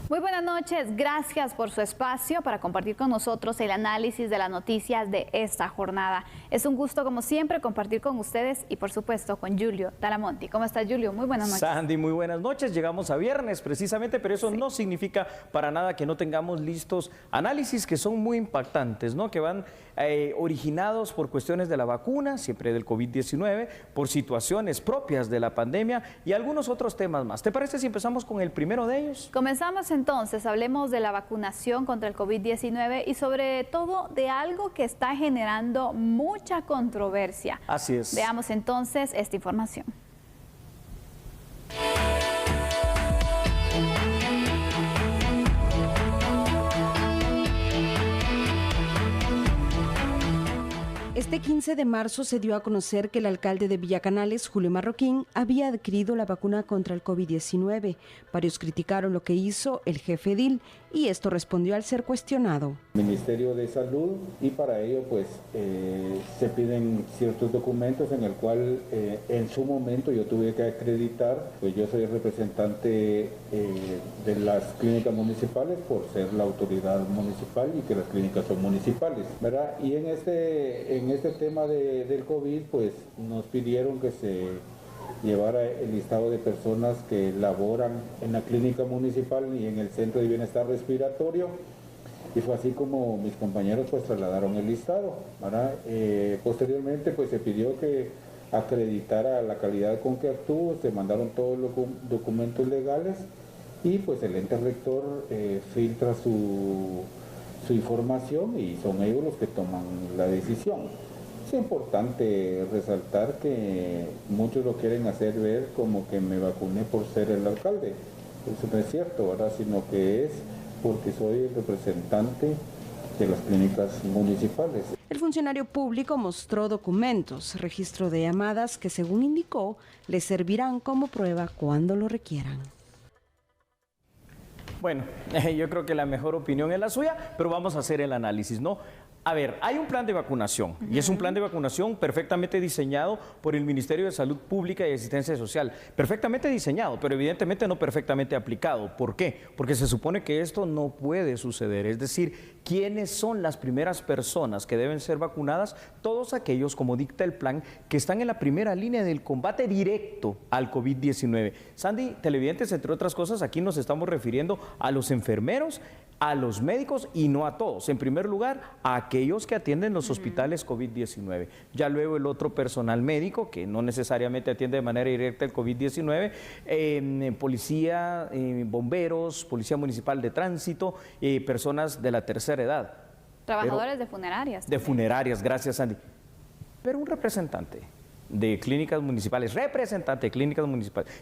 Muy buenas noches, gracias por su espacio para compartir con nosotros el análisis de las noticias de esta jornada. Es un gusto, como siempre, compartir con ustedes y, por supuesto, con Julio Talamonti. ¿Cómo estás, Julio? Muy buenas noches. Sandy, muy buenas noches. Llegamos a viernes, precisamente, pero eso no significa para nada que no tengamos listos análisis que son muy impactantes, ¿no? Que van originados por cuestiones de la vacuna, siempre del COVID-19, por situaciones propias de la pandemia y algunos otros temas más. ¿Te parece si empezamos con el primero de ellos? Comenzamos entonces, hablemos de la vacunación contra el COVID-19 y sobre todo de algo que está generando mucha controversia. Así es. Veamos entonces esta información. Este 15 de marzo se dio a conocer que el alcalde de Villacanales, Julio Marroquín, había adquirido la vacuna contra el COVID-19. Varios criticaron lo que hizo el jefe edil y esto respondió al ser cuestionado. Ministerio de Salud, y para ello pues se piden ciertos documentos en el cual en su momento yo tuve que acreditar, pues yo soy el representante de las clínicas municipales por ser la autoridad municipal y que las clínicas son municipales, ¿verdad? Y en este tema del COVID pues nos pidieron que se llevara el listado de personas que laboran en la clínica municipal y en el Centro de Bienestar Respiratorio, y fue así como mis compañeros pues trasladaron el listado, ¿verdad? Posteriormente pues se pidió que acreditara la calidad con que actuó, se mandaron todos los documentos legales y pues el ente rector filtra su información y son ellos los que toman la decisión. Es importante resaltar que muchos lo quieren hacer ver como que me vacuné por ser el alcalde. Eso no es cierto, ¿verdad? Sino que es porque soy el representante de las clínicas municipales. El funcionario público mostró documentos, registro de llamadas que, según indicó, le servirán como prueba cuando lo requieran. Bueno, yo creo que la mejor opinión es la suya, pero vamos a hacer el análisis, ¿no? A ver, hay un plan de vacunación y es un plan de vacunación perfectamente diseñado por el Ministerio de Salud Pública y Asistencia Social. Perfectamente diseñado, pero evidentemente no perfectamente aplicado. ¿Por qué? Porque se supone que esto no puede suceder. Es decir, ¿quiénes son las primeras personas que deben ser vacunadas? Todos aquellos, como dicta el plan, que están en la primera línea del combate directo al COVID-19. Sandy, televidentes, entre otras cosas, aquí nos estamos refiriendo a los enfermeros, a los médicos y no a todos. En primer lugar, a aquellos que atienden los hospitales COVID-19. Ya luego el otro personal médico, que no necesariamente atiende de manera directa el COVID-19, policía, bomberos, policía municipal de tránsito, personas de la tercera edad. Trabajadores de funerarias. De funerarias, gracias, Sandy. Pero un representante de clínicas municipales,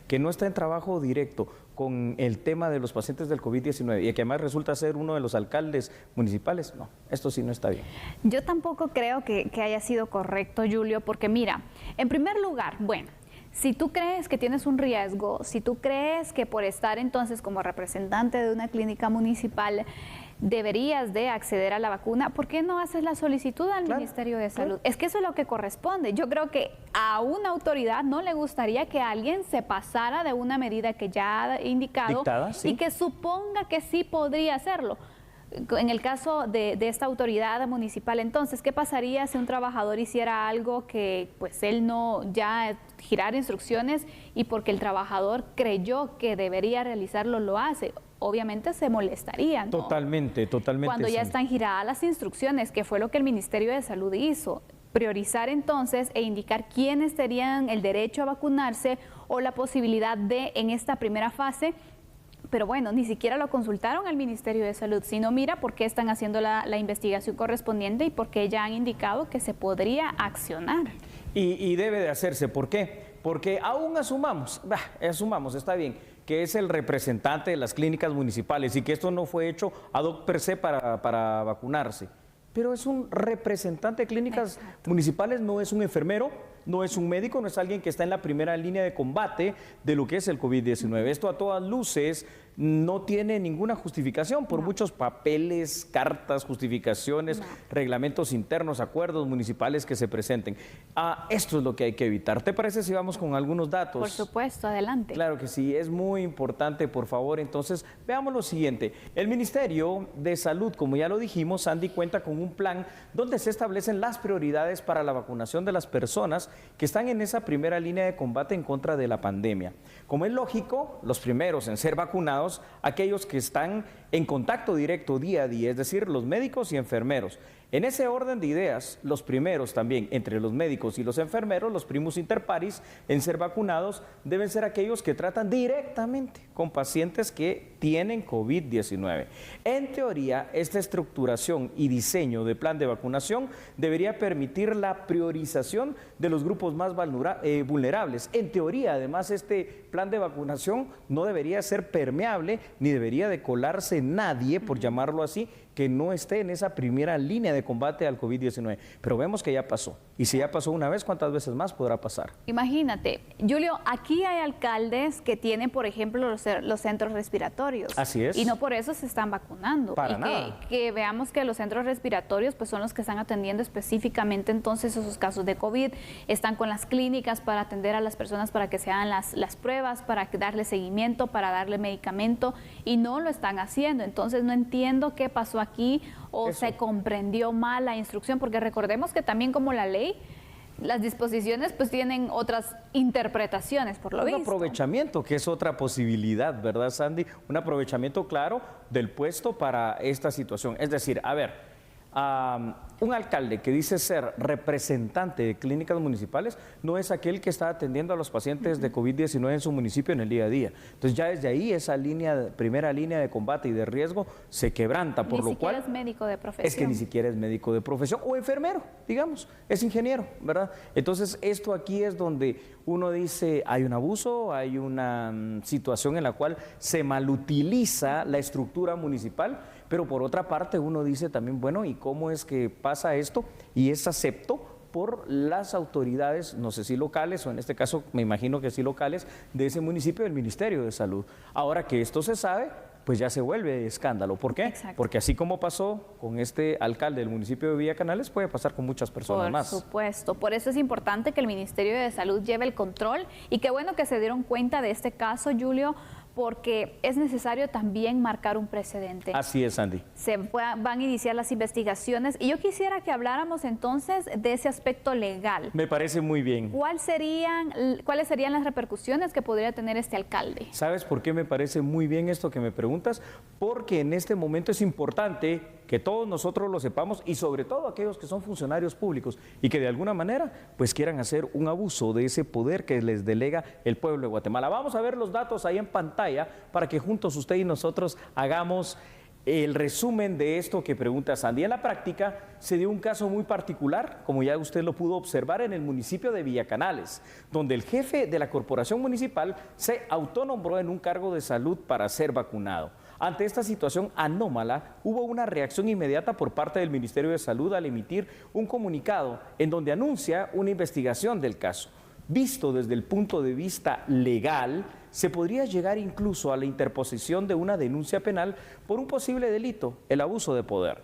que no está en trabajo directo con el tema de los pacientes del COVID-19 y que además resulta ser uno de los alcaldes municipales, no, esto sí no está bien. Yo tampoco creo que haya sido correcto, Julio, porque mira, en primer lugar, bueno, si tú crees que tienes un riesgo, si tú crees que por estar entonces como representante de una clínica municipal deberías de acceder a la vacuna, ¿por qué no haces la solicitud al Ministerio de Salud? Es que eso es lo que corresponde. Yo creo que a una autoridad no le gustaría que alguien se pasara de una medida que ya ha indicado dictada, sí, y que suponga que sí podría hacerlo. En el caso de esta autoridad municipal, entonces, ¿qué pasaría si un trabajador hiciera algo que pues él no ya girar instrucciones y porque el trabajador creyó que debería realizarlo lo hace? Obviamente se molestaría, ¿no? Totalmente. Cuando ya están giradas las instrucciones, que fue lo que el Ministerio de Salud hizo, priorizar entonces e indicar quiénes tenían el derecho a vacunarse o la posibilidad de, en esta primera fase. Pero bueno, ni siquiera lo consultaron al Ministerio de Salud, sino mira por qué están haciendo la investigación correspondiente y por qué ya han indicado que se podría accionar. Y debe de hacerse, ¿por qué? Porque aún asumamos, está bien, que es el representante de las clínicas municipales y que esto no fue hecho ad hoc per se para vacunarse, pero es un representante de clínicas municipales, no es un enfermero, no es un médico, no es alguien que está en la primera línea de combate de lo que es el COVID-19. Esto a todas luces no tiene ninguna justificación por muchos papeles, cartas, justificaciones, reglamentos internos, acuerdos municipales que se presenten. Esto es lo que hay que evitar. ¿Te parece si vamos con algunos datos? Por supuesto, adelante. Claro que sí, es muy importante, por favor. Entonces, veamos lo siguiente. El Ministerio de Salud, como ya lo dijimos, Sandy, cuenta con un plan donde se establecen las prioridades para la vacunación de las personas que están en esa primera línea de combate en contra de la pandemia. Como es lógico, los primeros en ser vacunados, aquellos que están en contacto directo día a día, es decir, los médicos y enfermeros. En ese orden de ideas, los primeros también, entre los médicos y los enfermeros, los primus inter pares, en ser vacunados, deben ser aquellos que tratan directamente con pacientes que tienen COVID-19. En teoría, esta estructuración y diseño de plan de vacunación debería permitir la priorización de los grupos más vulnerables. En teoría, además, este plan de vacunación no debería ser permeable ni debería de colarse nadie, por llamarlo así, que no esté en esa primera línea de combate al COVID-19. Pero vemos que ya pasó. Y si ya pasó una vez, ¿cuántas veces más podrá pasar? Imagínate, Julio, aquí hay alcaldes que tienen, por ejemplo, los centros respiratorios. Así es. Y no por eso se están vacunando. Para nada. Que veamos que los centros respiratorios pues son los que están atendiendo específicamente entonces esos casos de COVID. Están con las clínicas para atender a las personas para que se hagan las pruebas, para darle seguimiento, para darle medicamento y no lo están haciendo. Entonces no entiendo qué pasó aquí o se comprendió mal la instrucción, porque recordemos que también como la ley, las disposiciones pues tienen otras interpretaciones por lo visto. Un aprovechamiento, que es otra posibilidad, ¿verdad, Sandy? Un aprovechamiento claro del puesto para esta situación. Es decir, a ver, un alcalde que dice ser representante de clínicas municipales no es aquel que está atendiendo a los pacientes de COVID-19 en su municipio en el día a día. Entonces ya desde ahí esa primera línea de combate y de riesgo se quebranta, por lo cual... Ni siquiera es médico de profesión. Es que ni siquiera es médico de profesión o enfermero, digamos, es ingeniero, ¿verdad? Entonces esto aquí es donde uno dice hay un abuso, hay una situación en la cual se malutiliza la estructura municipal, pero por otra parte uno dice también, bueno, ¿y cómo es que pasa esto? Y es acepto por las autoridades, no sé si locales, o en este caso me imagino que sí locales, de ese municipio, del Ministerio de Salud. Ahora que esto se sabe, pues ya se vuelve escándalo. ¿Por qué? Exacto. Porque así como pasó con este alcalde del municipio de Villa Canales, puede pasar con muchas personas más. Por supuesto. Por eso es importante que el Ministerio de Salud lleve el control y qué bueno que se dieron cuenta de este caso, Julio, porque es necesario también marcar un precedente. Así es, Andy. Van a iniciar las investigaciones y yo quisiera que habláramos entonces de ese aspecto legal. Me parece muy bien. ¿Cuáles serían las repercusiones que podría tener este alcalde? ¿Sabes por qué me parece muy bien esto que me preguntas? Porque en este momento es importante que todos nosotros lo sepamos y sobre todo aquellos que son funcionarios públicos y que de alguna manera pues quieran hacer un abuso de ese poder que les delega el pueblo de Guatemala. Vamos a ver los datos ahí en pantalla para que juntos usted y nosotros hagamos el resumen de esto que pregunta Sandy. En la práctica se dio un caso muy particular, como ya usted lo pudo observar, en el municipio de Villa Canales, donde el jefe de la corporación municipal se autonombró en un cargo de salud para ser vacunado. Ante esta situación anómala, hubo una reacción inmediata por parte del Ministerio de Salud al emitir un comunicado en donde anuncia una investigación del caso. Visto desde el punto de vista legal, se podría llegar incluso a la interposición de una denuncia penal por un posible delito, el abuso de poder.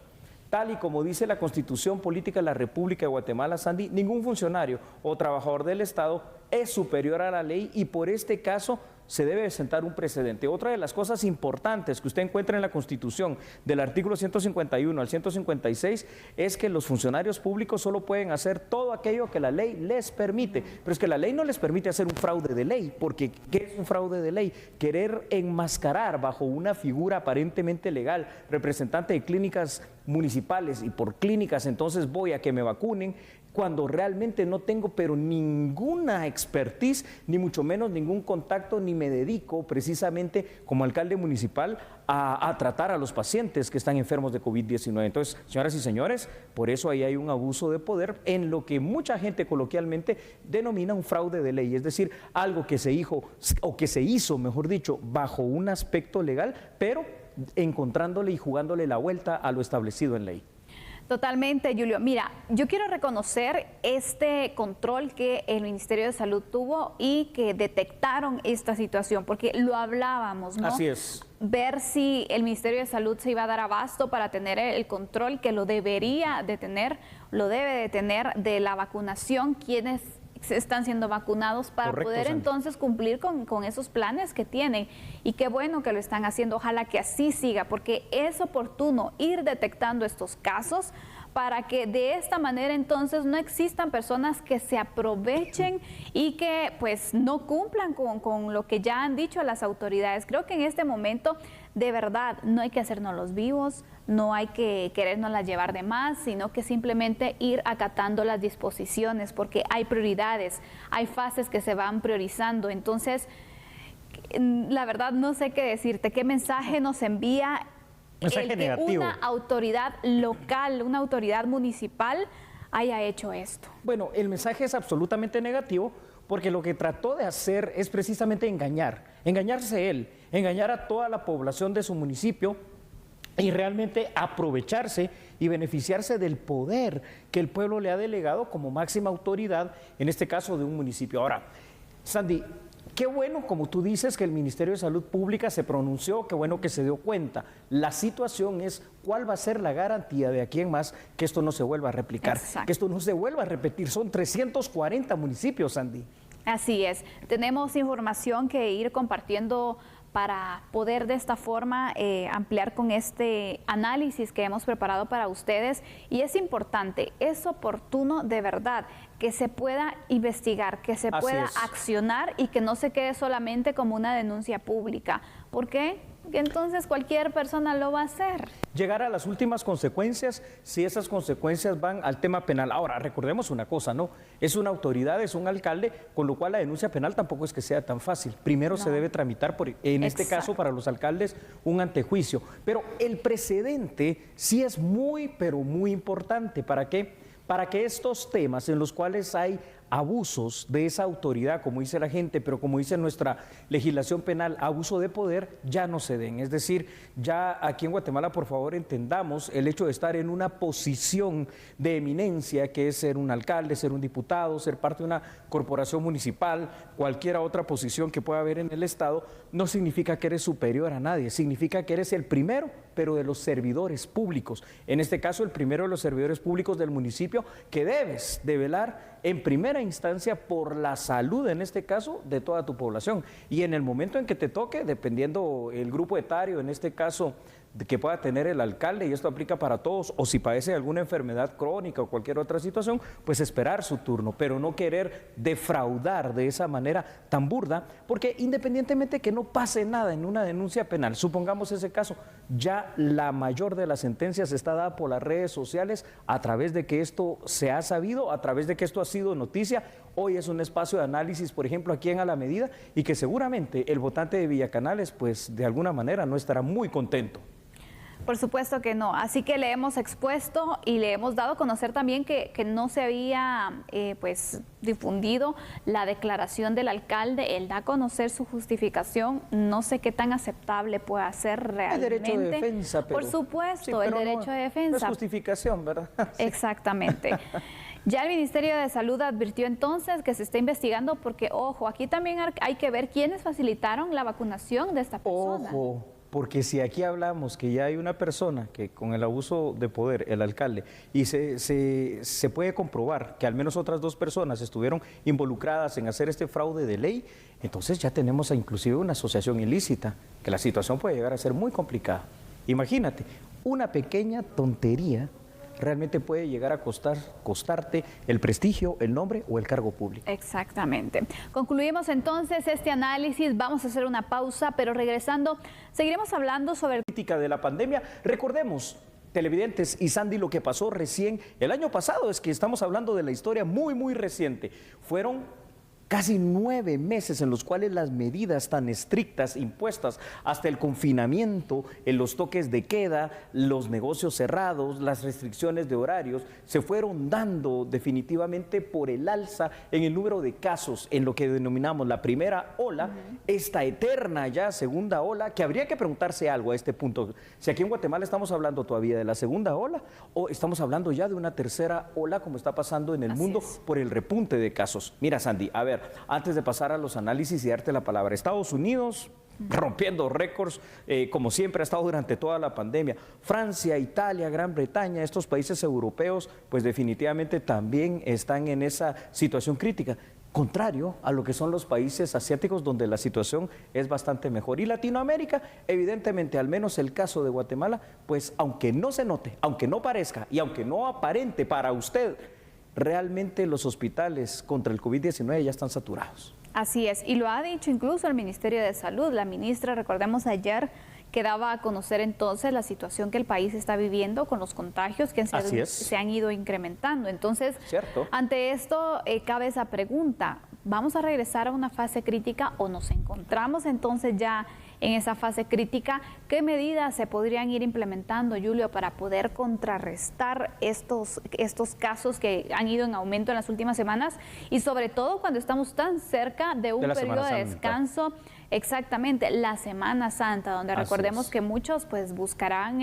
Tal y como dice la Constitución Política de la República de Guatemala, Sandy, ningún funcionario o trabajador del Estado es superior a la ley y por este caso se debe sentar un precedente. Otra de las cosas importantes que usted encuentra en la Constitución, del artículo 151 al 156, es que los funcionarios públicos solo pueden hacer todo aquello que la ley les permite. Pero es que la ley no les permite hacer un fraude de ley, porque ¿qué es un fraude de ley? Querer enmascarar bajo una figura aparentemente legal, representante de clínicas municipales, y por clínicas entonces voy a que me vacunen, cuando realmente no tengo pero ninguna expertise, ni mucho menos ningún contacto, ni me dedico precisamente como alcalde municipal a tratar a los pacientes que están enfermos de COVID-19. Entonces, señoras y señores, por eso ahí hay un abuso de poder en lo que mucha gente coloquialmente denomina un fraude de ley, es decir, algo que se hizo, mejor dicho, bajo un aspecto legal, pero encontrándole y jugándole la vuelta a lo establecido en ley. Totalmente, Julio. Mira, yo quiero reconocer este control que el Ministerio de Salud tuvo y que detectaron esta situación, porque lo hablábamos, ¿no? Así es. Ver si el Ministerio de Salud se iba a dar abasto para tener el control que lo debería de tener, lo debe de tener de la vacunación, quienes están siendo vacunados para Correcto, poder Sandy. entonces cumplir con esos planes que tienen. Y qué bueno que lo están haciendo, ojalá que así siga, porque es oportuno ir detectando estos casos para que de esta manera entonces no existan personas que se aprovechen y que pues no cumplan con lo que ya han dicho las autoridades. Creo que en este momento de verdad no hay que hacernos los vivos, no hay que querernoslas llevar de más, sino que simplemente ir acatando las disposiciones, porque hay prioridades, hay fases que se van priorizando. Entonces, la verdad no sé qué decirte, qué mensaje nos envía Mensaje el que negativo. una autoridad local, una autoridad municipal haya hecho esto. Bueno, el mensaje es absolutamente negativo porque lo que trató de hacer es precisamente engañarse él, engañar a toda la población de su municipio y realmente aprovecharse y beneficiarse del poder que el pueblo le ha delegado como máxima autoridad, en este caso de un municipio. Ahora, Sandy, qué bueno, como tú dices, que el Ministerio de Salud Pública se pronunció, qué bueno que se dio cuenta. La situación es cuál va a ser la garantía de aquí en más que esto no se vuelva a replicar, Exacto. que esto no se vuelva a repetir. Son 340 municipios, Sandy. Así es, tenemos información que ir compartiendo para poder de esta forma ampliar con este análisis que hemos preparado para ustedes. Y es importante, es oportuno de verdad que se pueda investigar, que se Así pueda es. accionar y que no se quede solamente como una denuncia pública. ¿Por qué? Que entonces cualquier persona lo va a hacer. Llegar a las últimas consecuencias si esas consecuencias van al tema penal. Ahora, recordemos una cosa, ¿no? Es una autoridad, es un alcalde, con lo cual la denuncia penal tampoco es que sea tan fácil. Primero se debe tramitar, en este Exacto. caso para los alcaldes, un antejuicio. Pero el precedente sí es muy, pero muy importante. ¿Para qué? Para que estos temas en los cuales hay abusos de esa autoridad, como dice la gente, pero como dice nuestra legislación penal, abuso de poder, ya no se den. Es decir, ya aquí en Guatemala, por favor, entendamos el hecho de estar en una posición de eminencia, que es ser un alcalde, ser un diputado, ser parte de una corporación municipal, cualquier otra posición que pueda haber en el Estado, no significa que eres superior a nadie, significa que eres el primero, pero de los servidores públicos. En este caso, el primero de los servidores públicos del municipio, que debes de velar en primera instancia por la salud, en este caso, de toda tu población. Y en el momento en que te toque, dependiendo el grupo etario, en este caso, que pueda tener el alcalde, y esto aplica para todos, o si padece alguna enfermedad crónica o cualquier otra situación, pues esperar su turno, pero no querer defraudar de esa manera tan burda, porque independientemente que no pase nada en una denuncia penal, supongamos ese caso, ya la mayor de las sentencias está dada por las redes sociales a través de que esto se ha sabido, a través de que esto ha sido noticia. Hoy es un espacio de análisis, por ejemplo, aquí en A la Medida, y que seguramente el votante de Villacanales, pues de alguna manera no estará muy contento. Por supuesto que no, así que le hemos expuesto y le hemos dado a conocer también que no se había pues difundido la declaración del alcalde. Él da a conocer su justificación, no sé qué tan aceptable pueda ser realmente. El derecho de defensa, pero... Por supuesto, Sí, el pero derecho de defensa. No es justificación, ¿verdad? Exactamente. Ya el Ministerio de Salud advirtió entonces que se está investigando porque, ojo, aquí también hay que ver quiénes facilitaron la vacunación de esta persona. Ojo, porque si aquí hablamos que ya hay una persona que con el abuso de poder, el alcalde, y se puede comprobar que al menos otras 2 personas estuvieron involucradas en hacer este fraude de ley, entonces ya tenemos inclusive una asociación ilícita, que la situación puede llegar a ser muy complicada. Imagínate, una pequeña tontería realmente puede llegar a costarte el prestigio, el nombre o el cargo público. Exactamente. Concluimos entonces este análisis, vamos a hacer una pausa, pero regresando seguiremos hablando sobre el Política de la pandemia. Recordemos, televidentes y Sandy, lo que pasó recién el año pasado, es que estamos hablando de la historia muy, muy reciente. Fueron Casi 9 meses en los cuales las medidas tan estrictas impuestas, hasta el confinamiento, en los toques de queda, los negocios cerrados, las restricciones de horarios, se fueron dando definitivamente por el alza en el número de casos en lo que denominamos la primera ola, esta eterna ya segunda ola, que habría que preguntarse algo a este punto. Si aquí en Guatemala estamos hablando todavía de la segunda ola o estamos hablando ya de una tercera ola como está pasando en el mundo por el repunte de casos. Mira, Sandy, a ver, antes de pasar a los análisis y darte la palabra, Estados Unidos rompiendo récords, como siempre ha estado durante toda la pandemia. Francia, Italia, Gran Bretaña, estos países europeos, pues definitivamente también están en esa situación crítica. Contrario a lo que son los países asiáticos donde la situación es bastante mejor. Y Latinoamérica, evidentemente, al menos el caso de Guatemala, pues aunque no se note, aunque no parezca y aunque no aparente para usted, realmente los hospitales contra el COVID-19 ya están saturados. Así es, y lo ha dicho incluso el Ministerio de Salud. La ministra, recordemos ayer, que daba a conocer entonces la situación que el país está viviendo con los contagios que se han ido incrementando. Entonces, ante esto cabe esa pregunta, ¿vamos a regresar a una fase crítica o nos encontramos entonces ya en esa fase crítica? ¿Qué medidas se podrían ir implementando, Julio, para poder contrarrestar estos casos que han ido en aumento en las últimas semanas y sobre todo cuando estamos tan cerca de un periodo de descanso? Exactamente, la Semana Santa, donde recordemos que muchos pues buscarán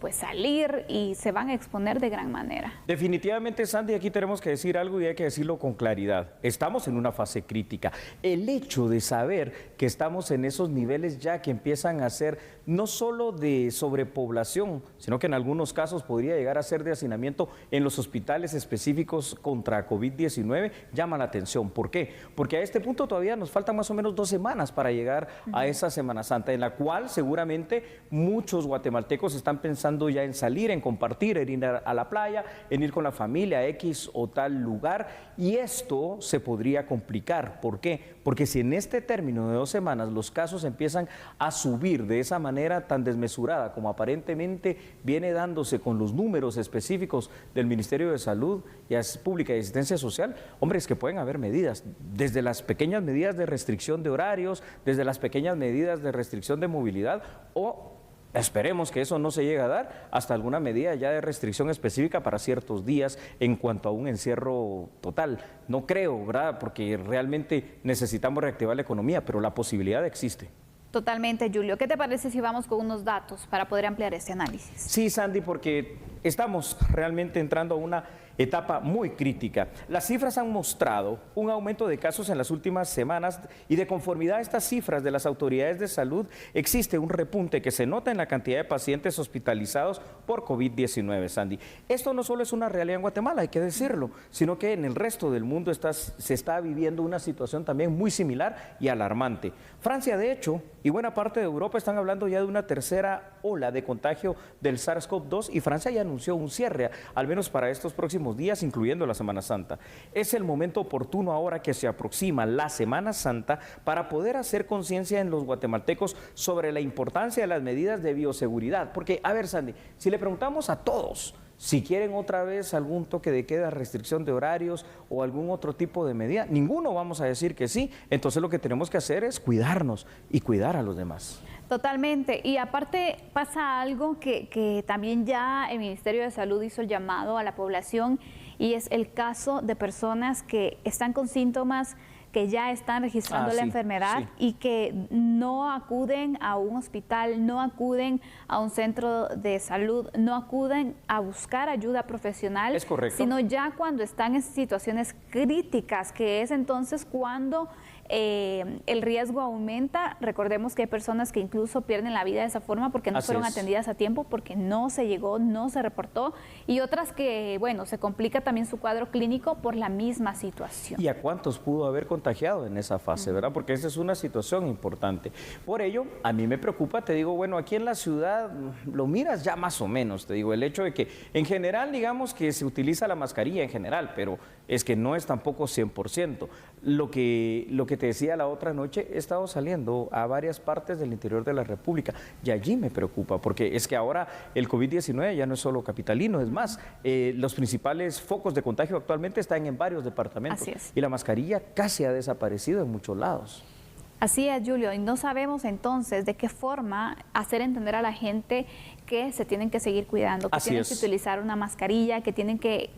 pues salir y se van a exponer de gran manera. Definitivamente, Sandy, aquí tenemos que decir algo y hay que decirlo con claridad. Estamos en una fase crítica. El hecho de saber que estamos en esos niveles ya que empiezan a ser no solo de sobrepoblación, sino que en algunos casos podría llegar a ser de hacinamiento en los hospitales específicos contra COVID-19, llama la atención. ¿Por qué? Porque a este punto todavía nos faltan más o menos 2 semanas para llegar a esa Semana Santa, en la cual seguramente muchos guatemaltecos están pensando ya en salir, en compartir, en ir a la playa, en ir con la familia a X o tal lugar, y esto se podría complicar. ¿Por qué? Porque si en este término de 2 semanas los casos empiezan a subir de esa manera tan desmesurada como aparentemente viene dándose con los números específicos del Ministerio de Salud y Pública y Asistencia Social, hombre, es que pueden haber medidas, desde las pequeñas medidas de restricción de horarios, desde las pequeñas medidas de restricción de movilidad, o esperemos que eso no se llegue a dar, hasta alguna medida ya de restricción específica para ciertos días en cuanto a un encierro total. No creo, ¿verdad? Porque realmente necesitamos reactivar la economía, pero la posibilidad existe. Totalmente, Julio. ¿Qué te parece si vamos con unos datos para poder ampliar este análisis? Sí, Sandy, porque estamos realmente entrando a una etapa muy crítica. Las cifras han mostrado un aumento de casos en las últimas semanas y de conformidad a estas cifras de las autoridades de salud existe un repunte que se nota en la cantidad de pacientes hospitalizados por COVID-19, Sandy. Esto no solo es una realidad en Guatemala, hay que decirlo, sino que en el resto del mundo se está viviendo una situación también muy similar y alarmante. Francia, de hecho, y buena parte de Europa están hablando ya de una tercera ola de contagio del SARS-CoV-2 y Francia ya anunció un cierre, al menos para estos próximos días, incluyendo la Semana Santa. Es el momento oportuno ahora que se aproxima la Semana Santa para poder hacer conciencia en los guatemaltecos sobre la importancia de las medidas de bioseguridad. Porque, a ver, Sandy, si le preguntamos a todos si quieren otra vez algún toque de queda, restricción de horarios o algún otro tipo de medida, ninguno vamos a decir que sí. Entonces lo que tenemos que hacer es cuidarnos y cuidar a los demás. Totalmente, y aparte pasa algo que también ya el Ministerio de Salud hizo el llamado a la población, y es el caso de personas que están con síntomas, que ya están registrando la enfermedad y que no acuden a un hospital, no acuden a un centro de salud, no acuden a buscar ayuda profesional, sino ya cuando están en situaciones críticas, que es entonces cuando el riesgo aumenta. Recordemos que hay personas que incluso pierden la vida de esa forma porque no fueron atendidas a tiempo, porque no se llegó, no se reportó, y otras que, bueno, se complica también su cuadro clínico por la misma situación. ¿Y a cuántos pudo haber contagiado en esa fase, verdad? Porque esa es una situación importante. Por ello, a mí me preocupa, te digo, bueno, aquí en la ciudad lo miras ya más o menos, te digo, el hecho de que en general, digamos que se utiliza la mascarilla en general, pero es que no es tampoco 100%. Lo que te decía la otra noche, he estado saliendo a varias partes del interior de la República y allí me preocupa, porque es que ahora el COVID-19 ya no es solo capitalino, es más, los principales focos de contagio actualmente están en varios departamentos. Así es. Y la mascarilla casi ha desaparecido en muchos lados. Así es, Julio, y no sabemos entonces de qué forma hacer entender a la gente que se tienen que seguir cuidando, que tienen que utilizar una mascarilla, que tienen que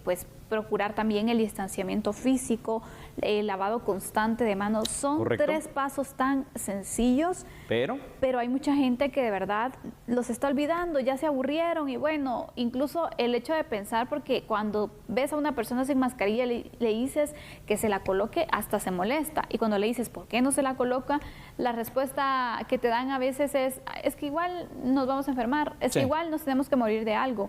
procurar también el distanciamiento físico, el lavado constante de manos. Son tres pasos tan sencillos, pero hay mucha gente que de verdad los está olvidando, ya se aburrieron y bueno, incluso el hecho de pensar, porque cuando ves a una persona sin mascarilla le dices que se la coloque, hasta se molesta, y cuando le dices ¿por qué no se la coloca? La respuesta que te dan a veces es que igual nos vamos a enfermar, es que igual nos tenemos que morir de algo.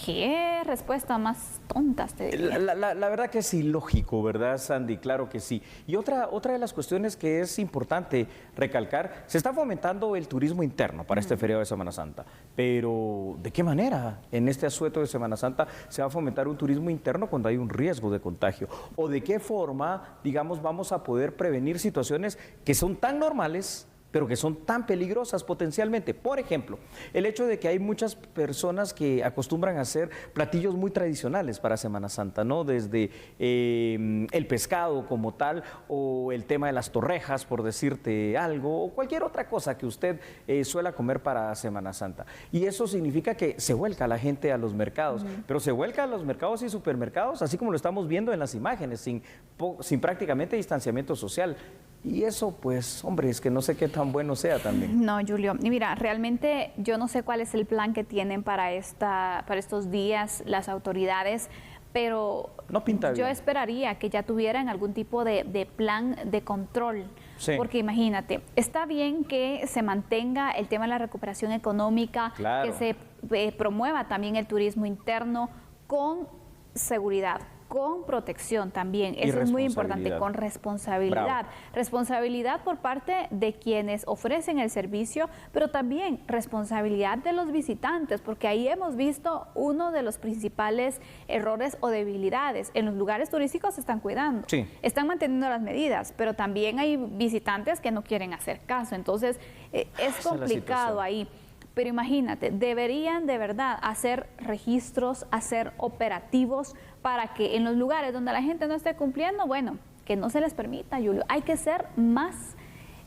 ¿Qué respuesta más tontas te diría? La verdad que es ilógico, ¿verdad, Sandy? Claro que sí. Y otra de las cuestiones que es importante recalcar, se está fomentando el turismo interno para este feriado de Semana Santa. Pero, ¿de qué manera en este asueto de Semana Santa se va a fomentar un turismo interno cuando hay un riesgo de contagio? ¿O de qué forma, digamos, vamos a poder prevenir situaciones que son tan normales, pero que son tan peligrosas potencialmente? Por ejemplo, el hecho de que hay muchas personas que acostumbran a hacer platillos muy tradicionales para Semana Santa, ¿no? Desde el pescado como tal, o el tema de las torrejas, por decirte algo, o cualquier otra cosa que usted suela comer para Semana Santa. Y eso significa que se vuelca la gente a los mercados, pero se vuelca a los mercados y supermercados, así como lo estamos viendo en las imágenes, sin prácticamente distanciamiento social. Y eso, pues, hombre, es que no sé qué tan bueno sea también. No, Julio, y mira, realmente yo no sé cuál es el plan que tienen para estos días las autoridades, pero no pinta bien. Yo esperaría que ya tuvieran algún tipo de plan de control. Sí. Porque imagínate, está bien que se mantenga el tema de la recuperación económica, que se promueva también el turismo interno con seguridad, con protección también, eso es muy importante, con responsabilidad. Bravo. Responsabilidad por parte de quienes ofrecen el servicio, pero también responsabilidad de los visitantes, porque ahí hemos visto uno de los principales errores o debilidades. En los lugares turísticos se están cuidando, están manteniendo las medidas, pero también hay visitantes que no quieren hacer caso, entonces es complicado ahí. Pero imagínate, deberían de verdad hacer registros, hacer operativos para que en los lugares donde la gente no esté cumpliendo, bueno, que no se les permita, Julio. Hay que ser más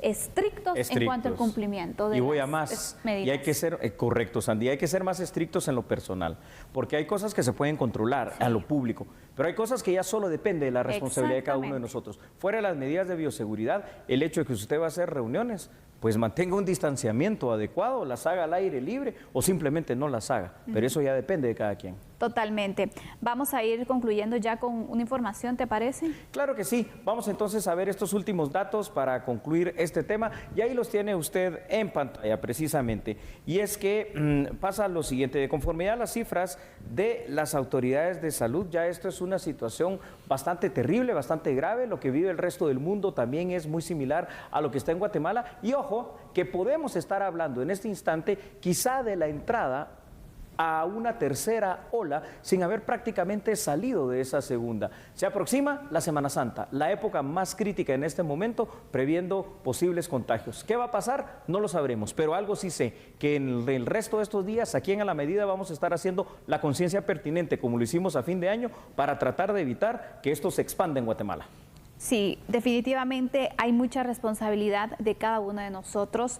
estrictos en cuanto al cumplimiento de las medidas. Y hay que ser, correcto, Sandy, hay que ser más estrictos en lo personal, porque hay cosas que se pueden controlar a lo público, pero hay cosas que ya solo depende de la responsabilidad de cada uno de nosotros. Fuera de las medidas de bioseguridad, el hecho de que usted va a hacer reuniones, pues mantenga un distanciamiento adecuado, las haga al aire libre o simplemente no las haga, pero eso ya depende de cada quien. Totalmente. Vamos a ir concluyendo ya con una información, ¿te parece? Claro que sí. Vamos entonces a ver estos últimos datos para concluir este tema, y ahí los tiene usted en pantalla precisamente. Y es que pasa lo siguiente: de conformidad a las cifras de las autoridades de salud, ya esto es una situación bastante terrible, bastante grave. Lo que vive el resto del mundo también es muy similar a lo que está en Guatemala. Y ojo, que podemos estar hablando en este instante quizá de la entrada a una tercera ola sin haber prácticamente salido de esa segunda. Se aproxima la Semana Santa, la época más crítica en este momento, previendo posibles contagios. ¿Qué va a pasar? No lo sabremos, pero algo sí sé, que en el resto de estos días, aquí en A la Medida, vamos a estar haciendo la conciencia pertinente, como lo hicimos a fin de año, para tratar de evitar que esto se expanda en Guatemala. Sí, definitivamente hay mucha responsabilidad de cada uno de nosotros.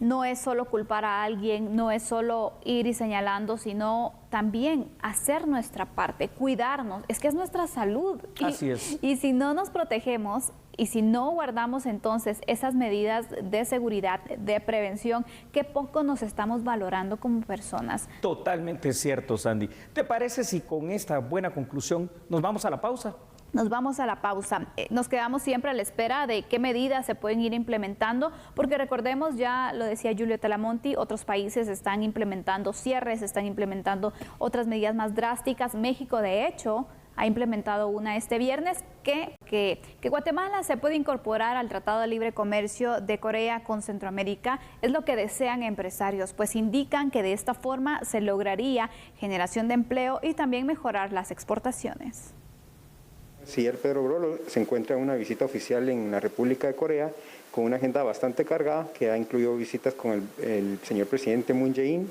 No es solo culpar a alguien, no es solo ir y señalando, sino también hacer nuestra parte, cuidarnos. Es que es nuestra salud. Así es. Y si no nos protegemos y si no guardamos entonces esas medidas de seguridad, de prevención, qué poco nos estamos valorando como personas. Totalmente cierto, Sandy. ¿Te parece si con esta buena conclusión nos vamos a la pausa? Nos vamos a la pausa. Nos quedamos siempre a la espera de qué medidas se pueden ir implementando, porque recordemos, ya lo decía Julio Talamonti, otros países están implementando cierres, están implementando otras medidas más drásticas. México, de hecho, ha implementado una este viernes que Guatemala se puede incorporar al Tratado de Libre Comercio de Corea con Centroamérica. Es lo que desean empresarios, pues indican que de esta forma se lograría generación de empleo y también mejorar las exportaciones. Señor Pedro Brolo se encuentra en una visita oficial en la República de Corea con una agenda bastante cargada que ha incluido visitas con el señor presidente Moon Jae-in,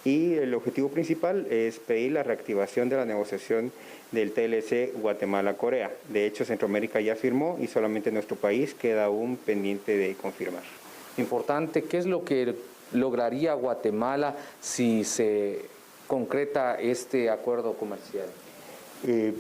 y el objetivo principal es pedir la reactivación de la negociación del TLC Guatemala-Corea. De hecho, Centroamérica ya firmó y solamente nuestro país queda aún pendiente de confirmar. Importante, ¿qué es lo que lograría Guatemala si se concreta este acuerdo comercial?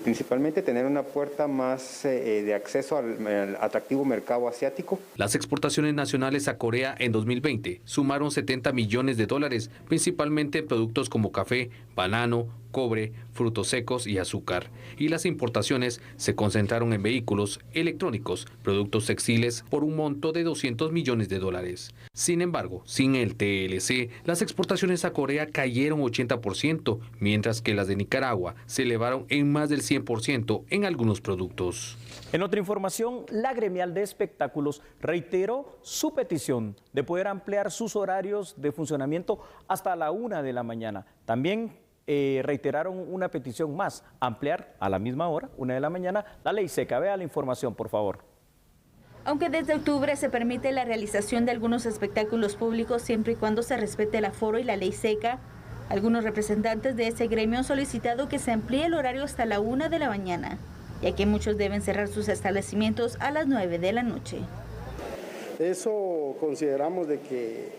Principalmente tener una puerta más de acceso al atractivo mercado asiático. Las exportaciones nacionales a Corea en 2020 sumaron $70 millones, principalmente en productos como café, banano, cobre, frutos secos y azúcar. Y las importaciones se concentraron en vehículos, electrónicos, productos textiles por un monto de $200 millones. Sin embargo, sin el TLC, las exportaciones a Corea cayeron 80%, mientras que las de Nicaragua se elevaron en más del 100% en algunos productos. En otra información, la gremial de espectáculos reiteró su petición de poder ampliar sus horarios de funcionamiento hasta la 1 de la mañana. También reiteraron una petición más, ampliar a la misma hora, 1 de la mañana, la ley seca. Vea la información, por favor. Aunque desde octubre se permite la realización de algunos espectáculos públicos siempre y cuando se respete el aforo y la ley seca, algunos representantes de ese gremio han solicitado que se amplíe el horario hasta la 1 de la mañana, ya que muchos deben cerrar sus establecimientos a las 9 de la noche. Eso consideramos de que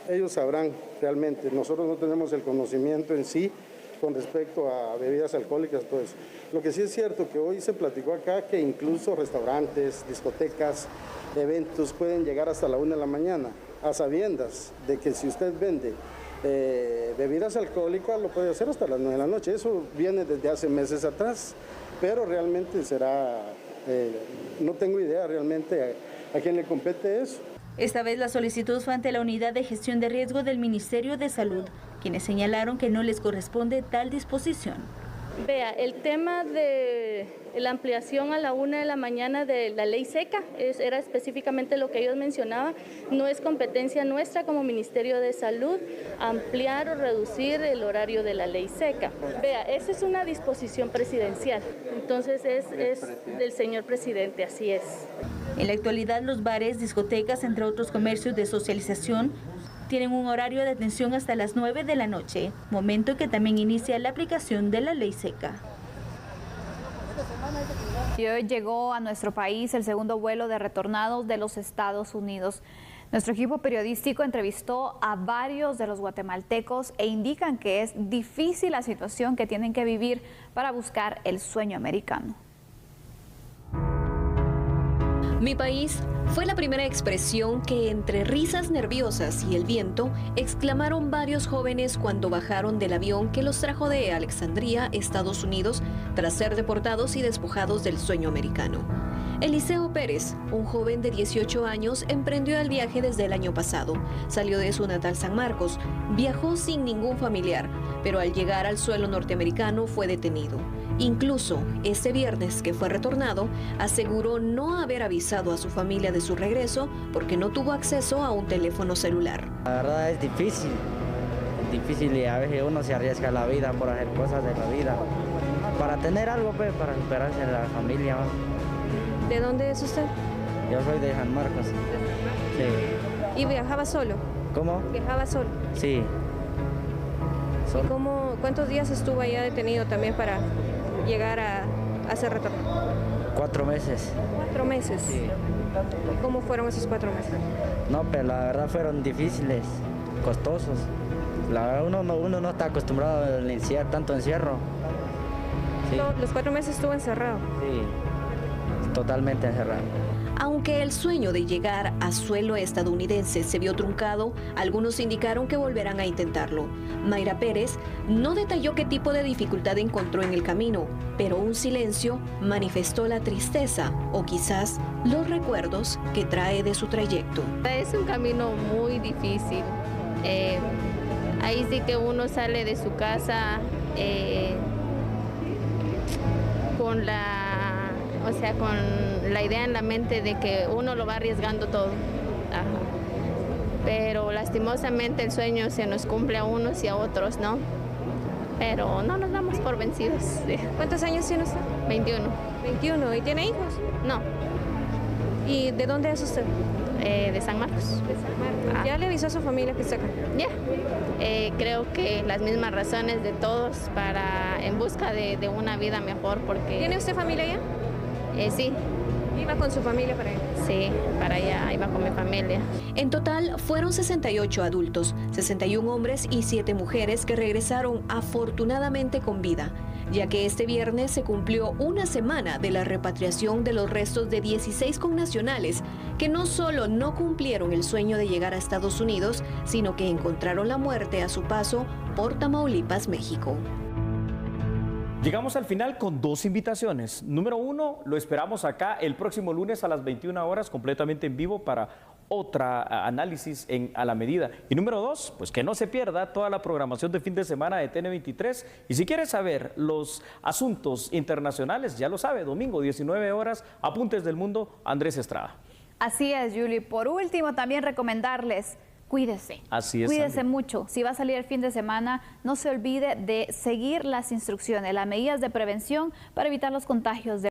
ellos sabrán realmente. Nosotros no tenemos el conocimiento en sí con respecto a bebidas alcohólicas, pues. Lo que sí es cierto que hoy se platicó acá que incluso restaurantes, discotecas, eventos pueden llegar hasta la 1 de la mañana, a sabiendas de que si usted vende bebidas alcohólicas lo puede hacer hasta las 9 de la noche. Eso viene desde hace meses atrás, pero realmente será, no tengo idea realmente a quién le compete eso. Esta vez la solicitud fue ante la Unidad de Gestión de Riesgo del Ministerio de Salud, quienes señalaron que no les corresponde tal disposición. Vea, el tema de la ampliación a la 1 de la mañana de la ley seca, era específicamente lo que ellos mencionaban, no es competencia nuestra como Ministerio de Salud ampliar o reducir el horario de la ley seca. Vea, esa es una disposición presidencial, entonces es del señor presidente, así es. En la actualidad, los bares, discotecas, entre otros comercios de socialización, tienen un horario de atención hasta las 9 de la noche, momento que también inicia la aplicación de la ley seca. Y hoy llegó a nuestro país el segundo vuelo de retornados de los Estados Unidos. Nuestro equipo periodístico entrevistó a varios de los guatemaltecos e indican que es difícil la situación que tienen que vivir para buscar el sueño americano. Mi país fue la primera expresión que entre risas nerviosas y el viento exclamaron varios jóvenes cuando bajaron del avión que los trajo de Alexandria, Estados Unidos, tras ser deportados y despojados del sueño americano. Eliseo Pérez, un joven de 18 años, emprendió el viaje desde el año pasado. Salió de su natal San Marcos, viajó sin ningún familiar, pero al llegar al suelo norteamericano fue detenido. Incluso ese viernes que fue retornado, aseguró no haber avisado a su familia de su regreso porque no tuvo acceso a un teléfono celular. La verdad es difícil y a veces uno se arriesga la vida por hacer cosas de la vida, para tener algo, pues, para recuperarse de la familia. ¿De dónde es usted? Yo soy de San Marcos. Sí. ¿Y viajaba solo? ¿Cómo? ¿Viajaba solo? Sí. ¿Y cuántos días estuvo allá detenido también para llegar a hacer retorno? 4 meses. 4 meses. Sí. ¿Y cómo fueron esos 4 meses? No, pero la verdad fueron difíciles, costosos. La verdad uno no está acostumbrado a tanto encierro. Sí. No, los 4 meses estuvo encerrado. Sí, totalmente encerrado. Aunque el sueño de llegar a suelo estadounidense se vio truncado, algunos indicaron que volverán a intentarlo. Mayra Pérez no detalló qué tipo de dificultad encontró en el camino, pero un silencio manifestó la tristeza o quizás los recuerdos que trae de su trayecto. Es un camino muy difícil. Ahí sí que uno sale de su casa con la idea en la mente de que uno lo va arriesgando todo. Ajá. Pero lastimosamente el sueño se nos cumple a unos y a otros, ¿no? Pero no nos damos por vencidos. ¿Cuántos años tiene usted? 21. 21. ¿Y tiene hijos? No. ¿Y de dónde es usted? De San Marcos. De San Marcos. ¿Ya le avisó a su familia que está acá? Ya. Creo que las mismas razones de todos en busca de una vida mejor porque... ¿Tiene usted familia allá? Sí. ¿Iba con su familia para allá? Sí, para allá iba con mi familia. En total fueron 68 adultos, 61 hombres y 7 mujeres que regresaron afortunadamente con vida, ya que este viernes se cumplió una semana de la repatriación de los restos de 16 connacionales que no solo no cumplieron el sueño de llegar a Estados Unidos, sino que encontraron la muerte a su paso por Tamaulipas, México. Llegamos al final con 2 invitaciones. Número 1, lo esperamos acá el próximo lunes a las 21 horas, completamente en vivo para otra análisis A la Medida. Y número 2, pues que no se pierda toda la programación de fin de semana de TN23. Y si quiere saber los asuntos internacionales, ya lo sabe, domingo 19 horas, Apuntes del Mundo, Andrés Estrada. Así es, Julie. Por último, también recomendarles... Cuídese. Así es. Cuídese Sandy. mucho. Si va a salir el fin de semana, no se olvide de seguir las instrucciones, las medidas de prevención para evitar los contagios de